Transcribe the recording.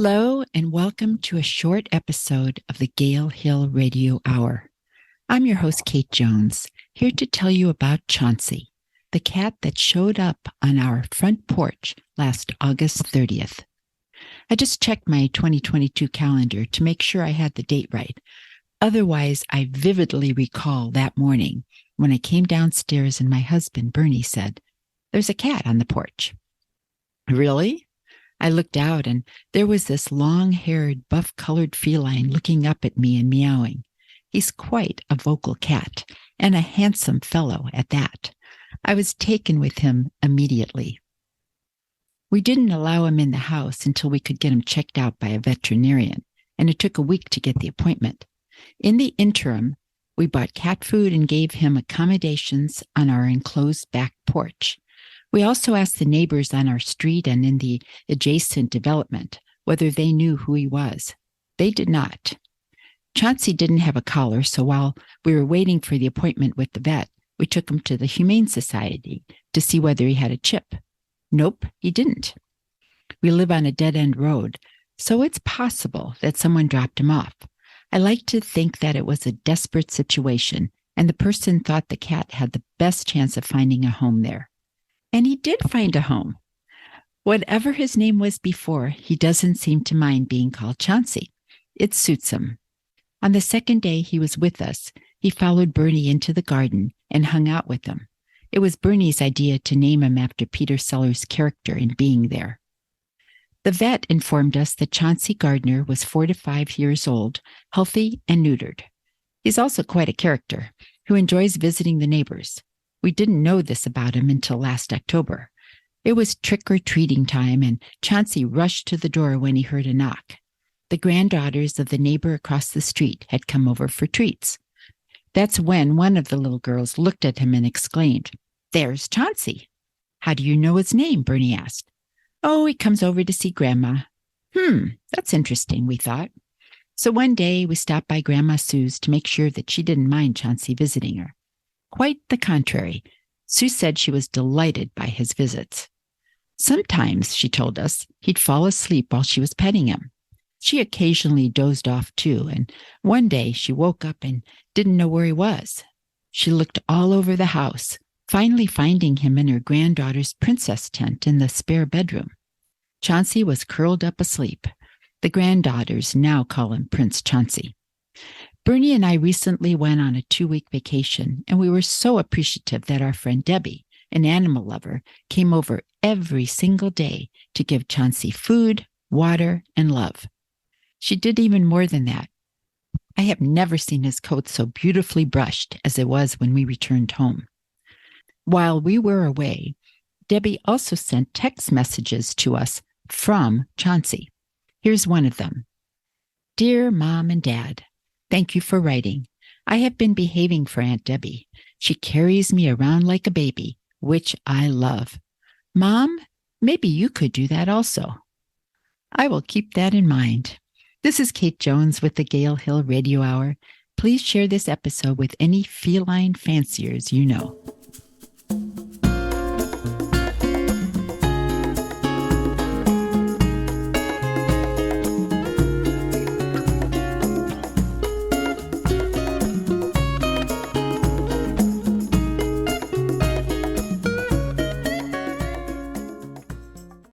Hello, and welcome to a short episode of the Gale Hill Radio Hour. I'm your host, Kate Jones, here to tell you about Chauncey, the cat that showed up on our front porch last August 30th. I just checked my 2022 calendar to make sure I had the date right. Otherwise, I vividly recall that morning when I came downstairs and my husband, Bernie, said, "There's a cat on the porch." Really? I looked out and there was this long-haired, buff-colored feline looking up at me and meowing. He's quite a vocal cat and a handsome fellow at that. I was taken with him immediately. We didn't allow him in the house until we could get him checked out by a veterinarian, and it took a week to get the appointment. In the interim, we bought cat food and gave him accommodations on our enclosed back porch. We also asked the neighbors on our street and in the adjacent development whether they knew who he was. They did not. Chauncey didn't have a collar, so while we were waiting for the appointment with the vet, we took him to the Humane Society to see whether he had a chip. Nope, he didn't. We live on a dead-end road, so it's possible that someone dropped him off. I like to think that it was a desperate situation, and the person thought the cat had the best chance of finding a home there. And he did find a home. Whatever his name was before, he doesn't seem to mind being called Chauncey. It suits him. On the second day he was with us, he followed Bernie into the garden and hung out with him. It was Bernie's idea to name him after Peter Sellers' character in Being There. The vet informed us that Chauncey Gardener was 4 to 5 years old, healthy and neutered. He's also quite a character who enjoys visiting the neighbors. We didn't know this about him until last October. It was trick-or-treating time, and Chauncey rushed to the door when he heard a knock. The granddaughters of the neighbor across the street had come over for treats. That's when one of the little girls looked at him and exclaimed, "There's Chauncey." "How do you know his name?" Bernie asked. "Oh, he comes over to see Grandma." That's interesting, we thought. So one day we stopped by Grandma Sue's to make sure that she didn't mind Chauncey visiting her. Quite the contrary. Sue said she was delighted by his visits. Sometimes, she told us, he'd fall asleep while she was petting him. She occasionally dozed off too, and one day she woke up and didn't know where he was. She looked all over the house, finally finding him in her granddaughter's princess tent in the spare bedroom. Chauncey was curled up asleep. The granddaughters now call him Prince Chauncey. Bernie and I recently went on a 2-week vacation, and we were so appreciative that our friend Debbie, an animal lover, came over every single day to give Chauncey food, water, and love. She did even more than that. I have never seen his coat so beautifully brushed as it was when we returned home. While we were away, Debbie also sent text messages to us from Chauncey. Here's one of them. "Dear Mom and Dad, thank you for writing. I have been behaving for Aunt Debbie. She carries me around like a baby, which I love. Mom, maybe you could do that also." I will keep that in mind. This is Kate Jones with the Gale Hill Radio Hour. Please share this episode with any feline fanciers you know.